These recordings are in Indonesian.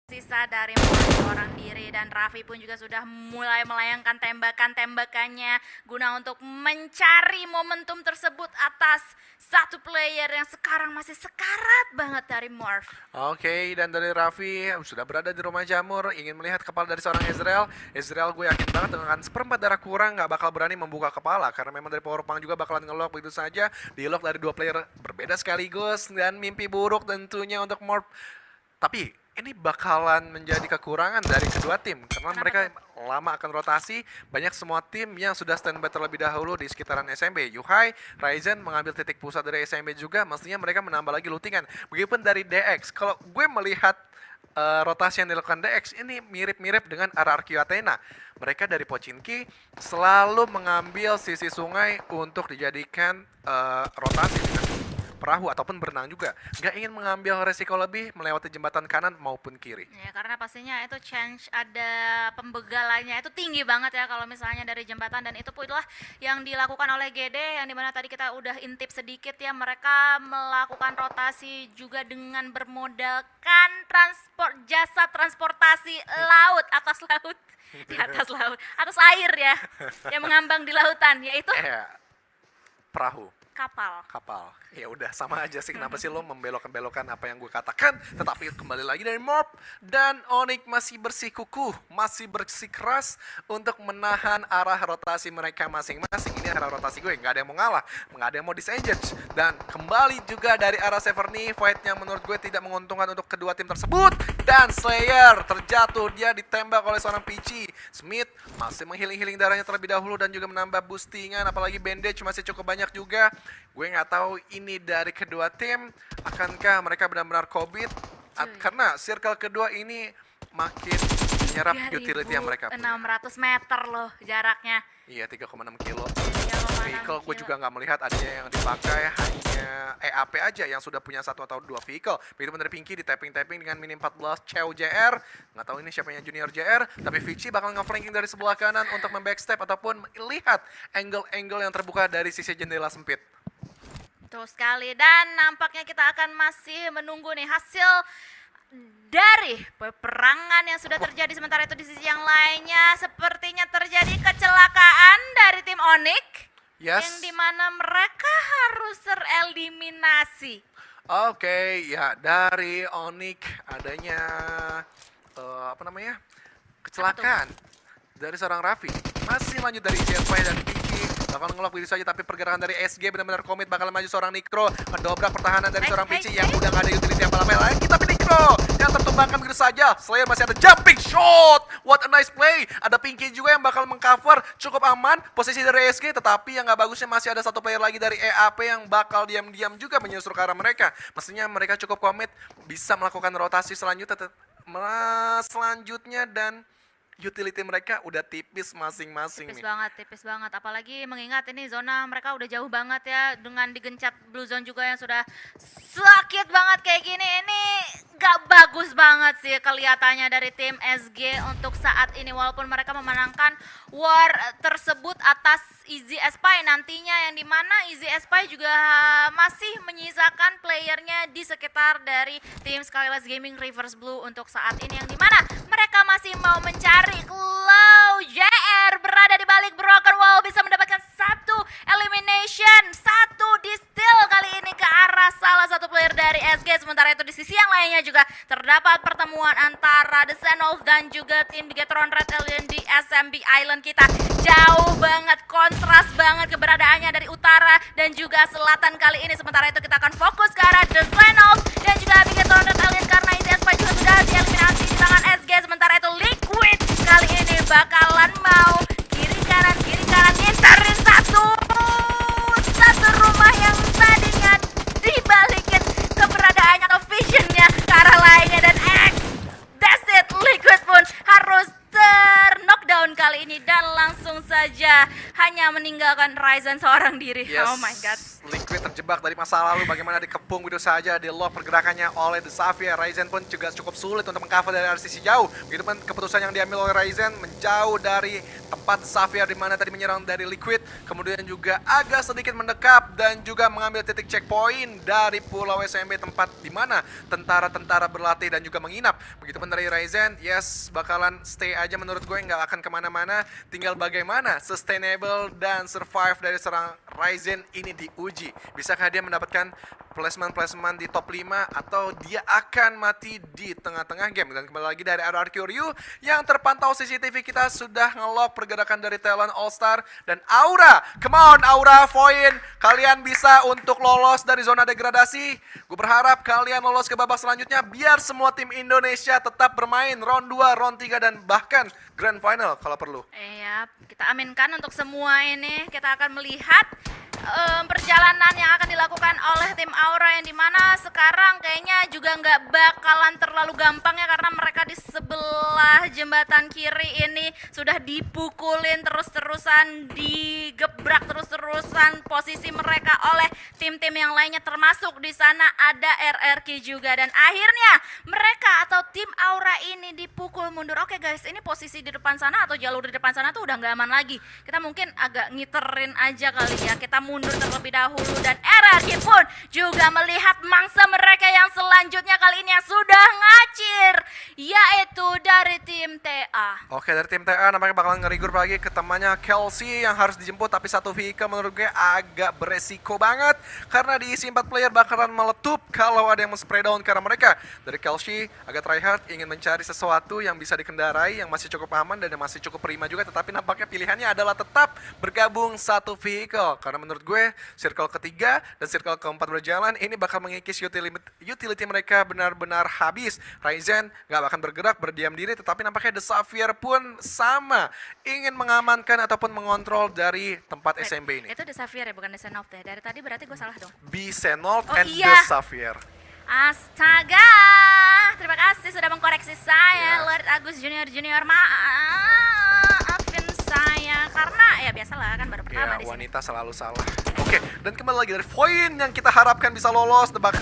Sisa dari seorang diri dan Raffi pun juga sudah mulai melayangkan tembakan-tembakannya guna untuk mencari momentum tersebut atas satu player yang sekarang masih sekarat banget dari Morph. Oke, dan dari Raffi sudah berada di rumah jamur, ingin melihat kepala dari seorang Ezreal. Ezreal gue yakin banget dengan seperempat darah kurang nggak bakal berani membuka kepala karena memang dari power punk juga bakalan ngelock begitu saja. Di lock dari dua player berbeda sekaligus dan mimpi buruk tentunya untuk Morph. Tapi ini bakalan menjadi kekurangan dari kedua tim karena mereka lama akan rotasi. Banyak semua tim yang sudah standby terlebih dahulu di sekitaran SMB. Yuhai, Ryzen mengambil titik pusat dari SMB juga, mestinya mereka menambah lagi lootingan. Begitupun dari DX, kalau gue melihat rotasi yang dilakukan DX ini mirip-mirip dengan RRQ Athena. Mereka dari Pochinki selalu mengambil sisi sungai untuk dijadikan rotasi dengan perahu ataupun berenang juga. Nggak ingin mengambil resiko lebih melewati jembatan kanan maupun kiri. Ya karena pastinya itu chance ada pembegalannya itu tinggi banget ya kalau misalnya dari jembatan, dan itu pula yang dilakukan oleh GD yang dimana tadi kita udah intip sedikit ya, mereka melakukan rotasi juga dengan bermodalkan jasa transportasi laut, atas laut, di atas laut, atas air ya, yang mengambang di lautan, yaitu perahu. Kapal. Ya udah sama aja sih, kenapa sih lo membelokkan apa yang gue katakan. Tetapi kembali lagi dari Morph dan Onyx masih bersikukuh, masih bersikeras untuk menahan arah rotasi mereka masing-masing. Ini arah rotasi gue, nggak ada yang mau ngalah, nggak ada yang mau disengage. Dan kembali juga dari arah Severny, fight yang menurut gue tidak menguntungkan untuk kedua tim tersebut. Dan Slayer terjatuh, dia ditembak oleh seorang Peachy. Smith masih menghiling-hiling darahnya terlebih dahulu dan juga menambah boostingan, apalagi bandage masih cukup banyak juga. Gue nggak tahu ini dari kedua tim akankah mereka benar-benar COVID karena circle kedua ini makin menyerap utility yang mereka punya. 600 meter loh jaraknya. Iya, 3,6 kilo. 3,6 Vehicle gue kilo. juga nggak melihat adanya yang dipakai, hanya EAP aja yang sudah punya satu atau dua vehicle. Begitu dari Pinky di tapping-tapping dengan mini 14 Cheo JR. Nggak tahu ini siapanya Junior JR, tapi Vici bakal nge-flanking dari sebelah kanan untuk membackstep ataupun melihat angle-angle yang terbuka dari sisi jendela sempit. Betul sekali, dan nampaknya kita akan masih menunggu nih hasil dari peperangan yang sudah terjadi. Sementara itu di sisi yang lainnya sepertinya terjadi kecelakaan dari tim Onyx. Yes. Yang dimana mereka harus tereliminasi. Oke, ya dari Onyx adanya kecelakaan dari seorang Raffi. Masih lanjut dari CSY dan Vici, bakal ngelok begitu saja, tapi pergerakan dari SG benar-benar komit, bakal maju seorang Nikro, mendobrak pertahanan dari seorang Vici yang udah gak ada utility apa-apa lagi, tapi Nikro yang tertumbangkan begitu saja. Slayer masih ada jumping shot, what a nice play. Ada Pinky juga yang bakal mengcover, cukup aman posisi dari SG, tetapi yang gak bagusnya masih ada satu player lagi dari EAP yang bakal diam-diam juga menyusul ke arah mereka. Mestinya mereka cukup komit, bisa melakukan rotasi selanjutnya dan utility mereka udah tipis masing-masing nih. Tipis banget. Apalagi mengingat ini zona mereka udah jauh banget ya, dengan digencet blue zone juga yang sudah sakit banget kayak gini. Ini gak bagus banget sih kelihatannya dari tim SG untuk saat ini, walaupun mereka memenangkan war tersebut atas Easy Espy nantinya, yang dimana Easy Espy juga masih menyisakan playernya di sekitar dari tim Skyless Gaming Reverse Blue untuk saat ini, yang dimana mereka masih mau mencari Claw JR berada di balik Broken Wall, bisa mendapatkan satu elimination, satu distill kali ini ke arah salah satu player dari SG. Sementara itu di sisi yang lainnya juga terdapat pertemuan antara The Senolf dan juga tim Bigetron Red Alien di SMB Island kita. Jauh banget, kontras banget keberadaannya dari utara dan juga selatan kali ini. Sementara itu kita akan fokus ke arah The Senolf dan juga Bigetron Red Alien karena ICSP juga sudah dieliminasi di tangan SG. Sementara itu Liquid kali ini bakalan mau kiri kanan nginterin satu rumah yang tadinya dibalikin keberadaannya atau visionnya ke arah lainnya, dan that's it, Liquid pun harus knockdown kali ini dan langsung saja hanya meninggalkan Ryzen seorang diri. Yes. Oh my god. Liquid Xavier terjebak dari masa lalu, bagaimana dikepung begitu saja, di lock pergerakannya oleh The Xavier. Ryzen pun juga cukup sulit untuk mengcover dari RCC jauh. Begitupun keputusan yang diambil oleh Ryzen menjauh dari tempat The Xavier di mana tadi menyerang dari Liquid, kemudian juga agak sedikit mendekap dan juga mengambil titik checkpoint dari Pulau SMB, tempat di mana tentara-tentara berlatih dan juga menginap. Begitupun dari Ryzen, yes, bakalan stay aja menurut gue, nggak akan kemana-mana. Tinggal bagaimana sustainable dan survive dari serang Ryzen ini diuji. Bisakah dia mendapatkan placement di top 5 atau dia akan mati di tengah-tengah game. Dan kembali lagi dari RRQ Ryu yang terpantau CCTV kita sudah nge-lock pergerakan dari Talon All Star dan Aura. Come on Aura, Voin, kalian bisa untuk lolos dari zona degradasi. Gue berharap kalian lolos ke babak selanjutnya biar semua tim Indonesia tetap bermain round 2, round 3 dan bahkan grand final kalau perlu. Iya, kita aminkan untuk semua ini. Kita akan melihat perjalanan yang akan dilakukan oleh tim Aura yang dimana sekarang kayaknya juga nggak bakalan terlalu gampang ya, karena mereka di sebelah jembatan kiri ini sudah dipukulin terus-terusan, digebrak terus-terusan posisi mereka oleh tim-tim yang lainnya, termasuk di sana ada RRQ juga, dan akhirnya mereka atau tim Aura ini dipukul mundur. Oke guys, ini posisi di depan sana atau jalur di depan sana tuh udah nggak aman lagi. Kita mungkin agak ngiterin aja kali ya, kita mundur terlebih dahulu, dan RRQ pun juga melihat mangsa mereka yang selanjutnya kali ini yang sudah ngacir, yaitu dari tim TA. Oke, dari tim TA nampaknya bakalan nge-regroup lagi ke temannya Kelsey yang harus dijemput, tapi satu vehicle menurut gue agak beresiko banget karena diisi 4 player bakalan meletup kalau ada yang men-spray down karena mereka. Dari Kelsey agak tryhard ingin mencari sesuatu yang bisa dikendarai, yang masih cukup aman dan yang masih cukup prima juga, tetapi nampaknya pilihannya adalah tetap bergabung satu vehicle karena menurut gue circle ketiga dan circle keempat berjalan ini bakal mengikis utility mereka benar-benar habis. Ryzen nggak akan bergerak, berdiam diri, tetapi nampaknya The Xavier pun sama ingin mengamankan ataupun mengontrol dari tempat SMB ini. Itu The Xavier ya, bukan The Senov deh. Dari tadi berarti gue salah dong. Bsenov Oh, and iya. The Xavier. Astaga, terima kasih sudah mengkoreksi saya, Ya. Lord Agus Junior. Maafin saya karena ya biasalah kan baru pertama Ya, di sini. wanita selalu salah. Oke, dan kembali lagi dari Voin yang kita harapkan bisa lolos, tapi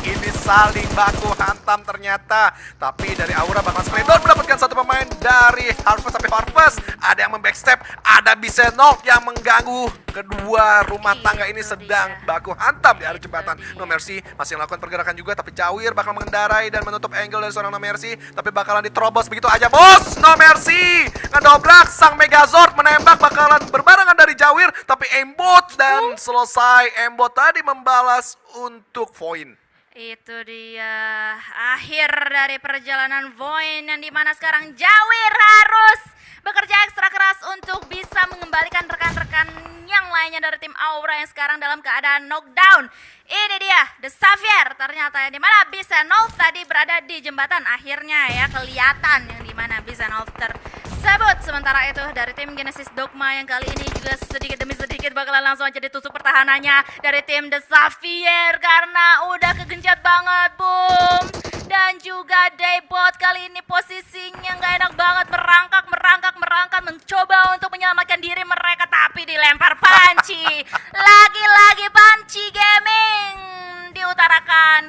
ini saling baku hantam ternyata. Tapi dari Aura bakal spray down mendapatkan satu pemain dari Harvest sampai Harvest. Ada yang membackstep, ada Bisenok yang mengganggu. Kedua rumah tangga ini sedang baku hantam di area jembatan. No Mercy masih melakukan pergerakan juga, tapi Jawir bakal mengendarai dan menutup angle dari seorang No Mercy, tapi bakalan diterobos begitu aja, bos. No Mercy ngedobrak sang Megazord, menembak bakalan berbarengan dari Jawir, tapi aimbot dan selesai. Aimbot tadi membalas untuk Voin. Itu dia akhir dari perjalanan Voin yang dimana sekarang Jawir harus bekerja ekstra keras untuk bisa mengembalikan rekan-rekan yang lainnya dari tim Aura yang sekarang dalam keadaan knockdown. Ini dia The Xavier ternyata yang dimana Bisenov tadi berada di jembatan, akhirnya ya kelihatan yang dimana Bisenov tersebut. Sementara itu dari tim Genesis Dogma yang kali ini juga sedikit demi sedikit bakalan langsung aja ditusuk pertahanannya dari tim The Xavier karena udah kegencet banget, boom. Dan juga Daybot kali ini posisinya nggak enak banget, merangkak mencoba untuk menyelamatkan diri mereka, tapi dilempar panci. Lagi-lagi panci gaming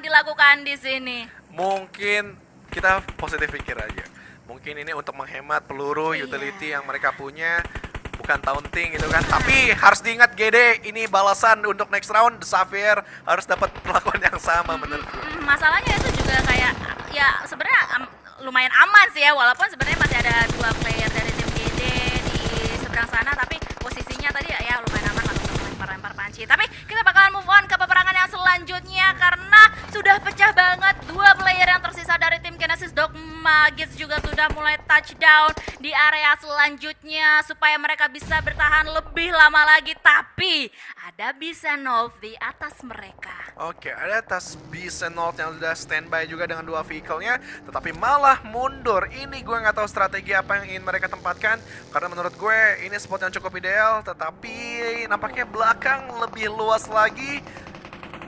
dilakukan di sini. Mungkin kita positif pikir aja. Mungkin ini untuk menghemat peluru utility yang mereka punya, bukan taunting gitu kan. Tapi harus diingat GD, ini balasan untuk next round. The Xavier harus dapat perlakuan yang sama menurut gue. Masalahnya itu juga kayak ya sebenarnya lumayan aman sih ya, walaupun sebenarnya masih ada 2 player dari tim GD di seberang sana, tapi posisinya tadi ya lumayan aman lah untuk lempar panci. Tapi kita bakalan move on ke peperangan yang selanjutnya karena sudah pecah banget 2 player yang tersisa dari tim Genesis Dogma. Gits juga sudah mulai touchdown di area selanjutnya supaya mereka bisa bertahan lebih lama lagi, tapi ada Bisenov di atas mereka. Oke, ada tas Bisenov yang sudah standby juga dengan 2 vehicle-nya, tetapi malah mundur. Ini gue nggak tahu strategi apa yang ingin mereka tempatkan, karena menurut gue ini spot yang cukup ideal, tetapi nampaknya belakang lebih luas lagi.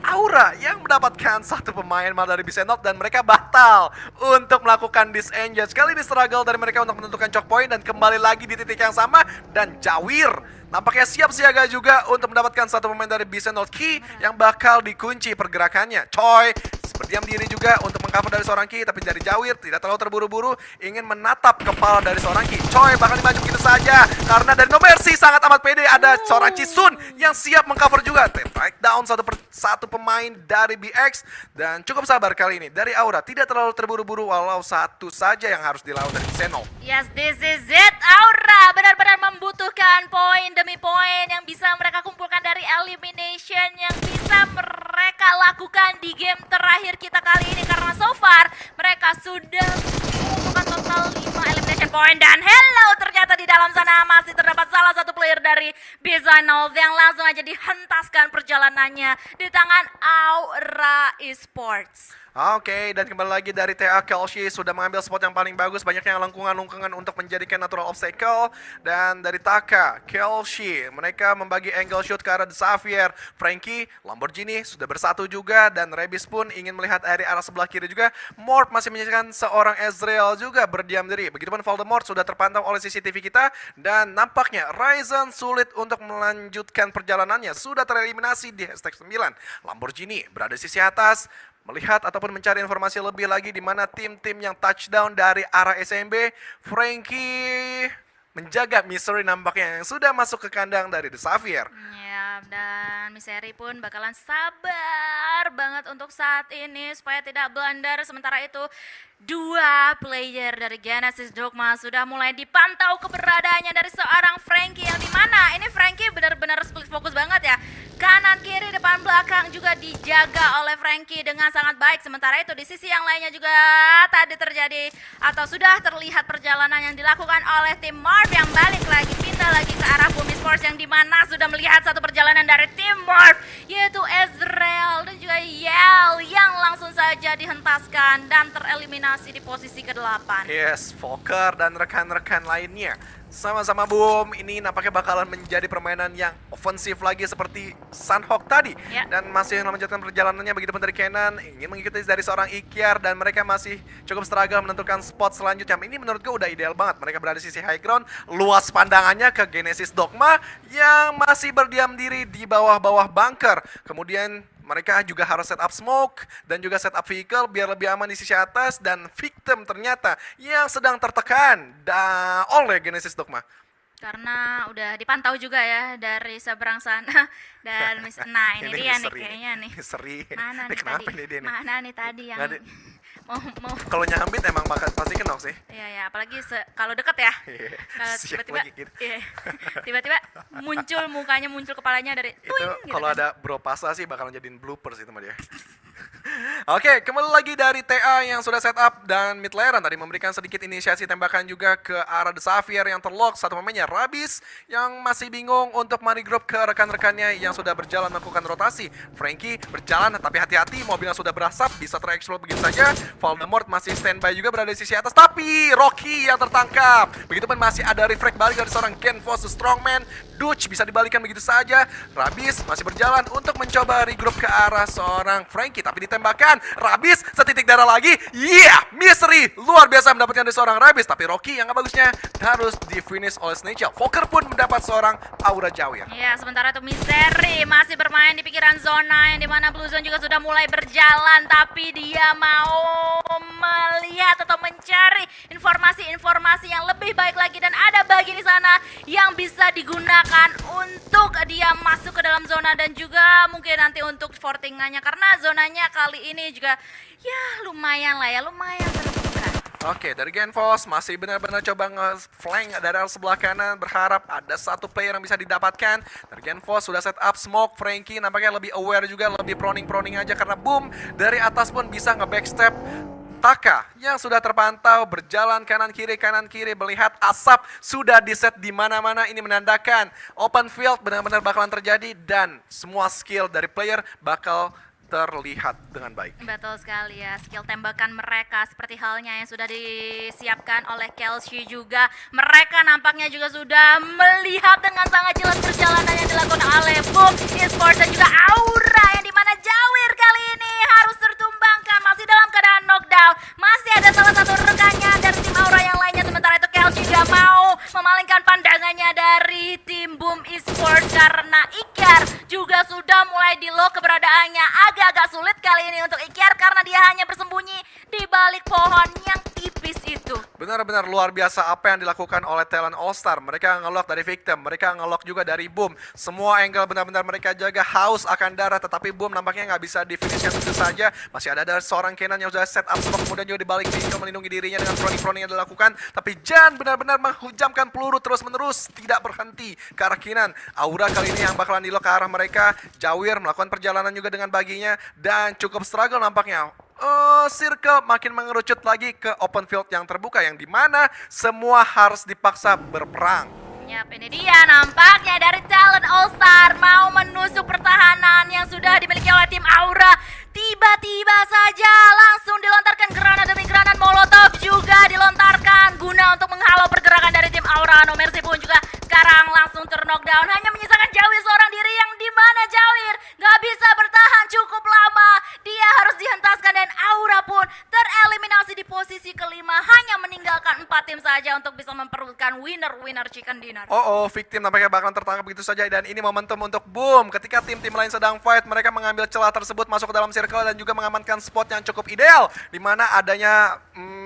Aura yang mendapatkan satu pemain malah dari Bisenov dan mereka batal untuk melakukan disengage. Kali ini struggle dari mereka untuk menentukan choke point dan kembali lagi di titik yang sama dan Jawir nampaknya siap siaga juga untuk mendapatkan satu pemain dari Bisenov Ki yang bakal dikunci pergerakannya. Choi berdiam diri juga untuk mengcover dari seorang Ki, tapi dari Jawir tidak terlalu terburu-buru ingin menatap kepala dari seorang Ki. Choi bakal dimaju begitu saja karena dari No Mercy sangat amat pede ada seorang Chisun yang siap mengcover juga. Take down satu pemain dari BX dan cukup sabar kali ini dari Aura, tidak terlalu terburu-buru walau satu saja yang harus dilawan dari Bisenov. Yes, this is it. Aura benar-benar membutuhkan poin demi poin yang bisa mereka kumpulkan dari elimination yang bisa mereka lakukan di game terakhir kita kali ini karena so far mereka sudah mengumpulkan total 5 elimination point dan hello, ternyata di dalam sana masih terdapat salah satu player dari Bisenov yang langsung aja dihentaskan perjalanannya di tangan Aura Esports. Oke, dan kembali lagi dari TA. Kelshi sudah mengambil spot yang paling bagus, banyaknya lengkungan-lengkungan untuk menjadikan natural obstacle. Dan dari Taka, Kelshi, mereka membagi angle shoot ke arah The Xavier. Frankie, Lamborghini sudah bersatu juga, dan Rebis pun ingin melihat dari arah sebelah kiri juga. Mort masih menyaksikan seorang Ezreal juga berdiam diri. Begitupun Voldemort sudah terpantau oleh CCTV kita, dan nampaknya Ryzen sulit untuk melanjutkan perjalanannya. Sudah tereliminasi di hashtag 9. Lamborghini berada di sisi atas, melihat ataupun mencari informasi lebih lagi di mana tim-tim yang touchdown dari arah SMB. Frankie menjaga Misery nampaknya yang sudah masuk ke kandang dari The Xavier. Ya, dan Misery pun bakalan sabar banget untuk saat ini supaya tidak blunder. Sementara itu, dua player dari Genesis Dogma sudah mulai dipantau keberadaannya dari seorang Frankie yang dimana ini Frankie benar-benar split fokus banget ya. Kanan, kiri, depan, belakang juga dijaga oleh Frankie dengan sangat baik. Sementara itu di sisi yang lainnya juga tadi terjadi atau sudah terlihat perjalanan yang dilakukan oleh tim Marv yang balik lagi, pindah lagi ke arah Bumi Sports yang dimana sudah melihat satu perjalanan dari tim Marv yaitu Ezreal dan juga Yell yang langsung saja dihentaskan dan tereliminasi di posisi ke-8. Yes, Fokker dan rekan-rekan lainnya sama-sama boom. Ini nampaknya bakalan menjadi permainan yang ofensif lagi seperti Sunhawk tadi. Ya. Dan masih melanjutkan perjalanannya, begitupun dari Kenan ingin mengikuti dari seorang Ikyar dan mereka masih cukup struggle menentukan spot selanjutnya. Ini menurut gue udah ideal banget. Mereka berada di sisi high ground, luas pandangannya ke Genesis Dogma yang masih berdiam diri di bawah-bawah bunker. Kemudian mereka juga harus set up smoke dan juga set up vehicle biar lebih aman di sisi atas, dan victim ternyata yang sedang tertekan oleh Genesis Dogma. Karena udah dipantau juga ya dari seberang sana dan nah ini dia nih kayaknya nih. Seri. Mana Ini nih kenapa tadi? nih dia nih? Mana nih tadi yang mau Kalau nyambit emang bakal pasti kenok sih. Iya ya, apalagi kalau deket ya. Iya, Kalau siap tiba-tiba lagi gitu. iya, tiba-tiba muncul mukanya, muncul kepalanya dari Itu tuing, gitu kalau kan. ada bro pasa sih bakal jadiin bloopers itu mah dia. Oke, kembali lagi dari TA yang sudah set up dan mid laneran tadi memberikan sedikit inisiasi tembakan juga ke arah The Xavier yang terlock. Satu pemainnya Rabis yang masih bingung untuk meregroup ke rekan-rekannya yang sudah berjalan melakukan rotasi. Frankie berjalan tapi hati-hati, mobilnya sudah berasap, bisa terexplode begitu saja. Voldemort masih standby juga berada di sisi atas, tapi Rocky yang tertangkap. Begitupun masih ada reflect balik dari seorang Genfos the Strongman. Dutch bisa dibalikan begitu saja. Rabis masih berjalan untuk mencoba regroup ke arah seorang Frankie, tapi ditembakkan. Rabis setitik darah lagi. Misery luar biasa mendapatkan dari seorang Rabis, tapi Rocky yang bagusnya harus di finish oleh Snatcher. Fokker pun mendapat seorang Aura Jawir. Ya, sementara itu Misery masih bermain di pikiran zona yang dimana Blue Zone juga sudah mulai berjalan, tapi dia mau melihat atau mencari informasi-informasi yang lebih baik lagi, dan ada bagi di sana yang bisa digunakan untuk dia masuk ke dalam zona dan juga mungkin nanti untuk fortingannya karena zonanya kali ini juga ya lumayan lah ya, lumayan terbuka. Oke, dari Genfos masih benar-benar coba nge-flank dari arah sebelah kanan, berharap ada satu player yang bisa didapatkan. Dari Genfos sudah set up smoke, Frankie nampaknya lebih aware juga, lebih proning-proning aja karena boom dari atas pun bisa nge-backstep. Taka yang sudah terpantau berjalan kanan kiri melihat asap sudah diset di mana-mana. Ini menandakan open field benar-benar bakalan terjadi dan semua skill dari player bakal terlihat dengan baik. Betul sekali ya, skill tembakan mereka seperti halnya yang sudah disiapkan oleh Kelshi juga. Mereka nampaknya juga sudah melihat dengan sangat jelas perjalanan yang dilakukan oleh Boom Esports dan juga Aura yang dimana Jawir masih dalam keadaan knockdown. Masih ada salah satu rekannya dari tim Aura yang lainnya, sementara itu Kelsi gak mau memalingkan pandangannya dari tim Boom Esports karena Iker juga sudah mulai di-lock keberadaannya. Agak-agak sulit kali ini untuk Iker karena dia hanya bersembunyi di balik pohon yang tipis itu. Benar-benar luar biasa apa yang dilakukan oleh talent All-Star. Mereka nge-lock dari Victim, mereka nge-lock juga dari Boom. Semua angle benar-benar mereka jaga, haus akan darah, tetapi Boom nampaknya nggak bisa di-finishkan itu saja. Masih ada seorang Kenan yang sudah set up smoke, kemudian juga di balik vehicle melindungi dirinya dengan proning-proning yang dilakukan. Tapi Jan benar-benar menghujamkan peluru terus-menerus, tidak berhenti ke arah Kenan. Aura kali ini yang bakalan di-lock ke arah mereka. Jawir melakukan perjalanan juga dengan baginya dan cukup struggle nampaknya. Circle makin mengerucut lagi ke open field yang terbuka yang dimana semua harus dipaksa berperang. Yap, ini dia nampaknya dari talent All-Star mau menusuk pertahanan yang sudah dimiliki oleh tim Aura. Tiba-tiba saja langsung dilontarkan granat demi granat, molotov juga dilontarkan guna untuk menghalau pergerakan dari tim Aura. No Mercy pun juga sekarang langsung ter-knockdown, hanya menyisakan Jawir seorang diri yang dimana Jawir gak bisa bertahan cukup lama. Dia harus dihentaskan dan Aura pun tereliminasi di posisi kelima, hanya meninggalkan 4 tim saja untuk bisa memperebutkan winner chicken dinner. Victim nampaknya bakalan tertangkap begitu saja dan ini momentum untuk Boom. Ketika tim-tim lain sedang fight, mereka mengambil celah tersebut masuk ke dalam circle dan juga mengamankan spot yang cukup ideal di mana adanya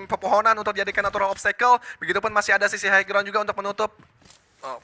pepohonan untuk dijadikan natural obstacle. Begitupun masih ada sisi high ground juga untuk menutup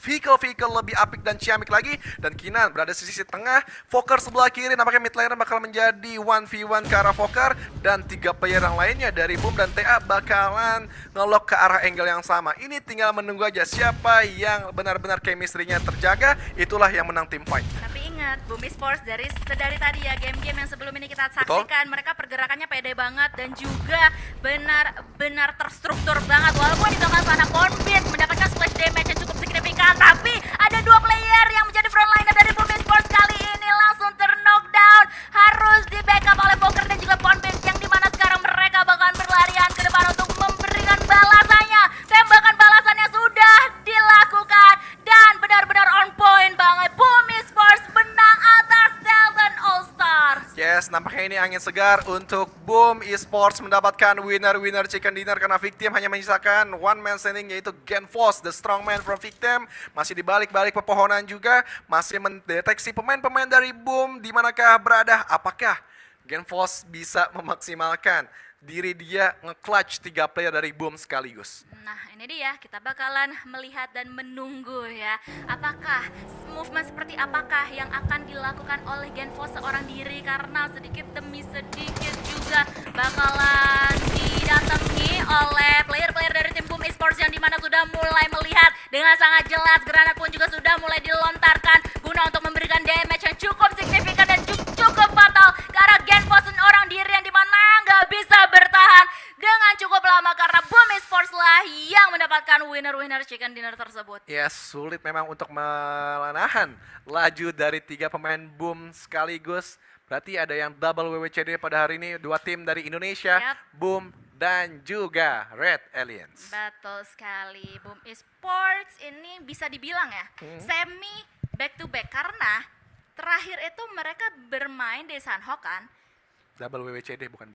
vehicle lebih apik dan ciamik lagi. Dan Kinan berada di sisi tengah, Fokker sebelah kiri, nampaknya mid laner bakal menjadi 1v1 ke arah Fokker. Dan 3 player yang lainnya dari Boom dan TA bakalan nge-lock ke arah angle yang sama. Ini tinggal menunggu aja siapa yang benar-benar chemistry-nya terjaga, itulah yang menang tim fight. Tapi ingat, Boom Esports dari tadi ya, game-game yang sebelum ini kita saksikan, mereka pergerakannya pede banget dan juga benar-benar terstruktur banget. Walaupun di belakang sana Conbit mendapatkan splash damage yang cukup signifikan, tapi ada 2 player yang menjadi frontliner dari Boom Esports kali ini langsung ter-knockdown. Harus di backup oleh Poker dan juga Conbit, yang dimana sekarang mereka bakalan berlarian ke depan untuk memberikan balasannya. Tembakan balasannya sudah dilakukan dan benar-benar on point banget. Boom Esports menang atas Talent All-Stars. Yes, nampaknya ini angin segar untuk Boom Esports mendapatkan winner chicken dinner karena Victim hanya menyisakan one man standing, yaitu Genfos, the strong man from Victim. Masih di balik-balik pepohonan juga, masih mendeteksi pemain-pemain dari Boom di manakah berada. Apakah Genfos bisa memaksimalkan diri dia nge-clutch 3 player dari Boom sekaligus? Nah, ini dia, kita bakalan melihat dan menunggu ya. Apakah movement seperti apakah yang akan dilakukan oleh Genfos seorang diri, karena sedikit demi sedikit juga bakalan didatangi oleh player-player dari tim Boom Esports yang dimana sudah mulai melihat dengan sangat jelas. Granat pun juga sudah mulai dilontarkan guna untuk memberikan damage yang cukup signifikan dan cukup fatal ke arah Genfos orang diri yang dimana nggak bisa bertahan dengan cukup lama karena Boom Esports lah yang mendapatkan winner chicken dinner tersebut. Yes, sulit memang untuk menahan laju dari 3 pemain Boom sekaligus. Berarti ada yang double WWCD pada hari ini, 2 tim dari Indonesia, Yap. Boom dan juga Red Aliens. Betul sekali, Boom Esports ini bisa dibilang ya semi back to back, karena terakhir itu mereka bermain di Sanhok kan. Double WWCD bukan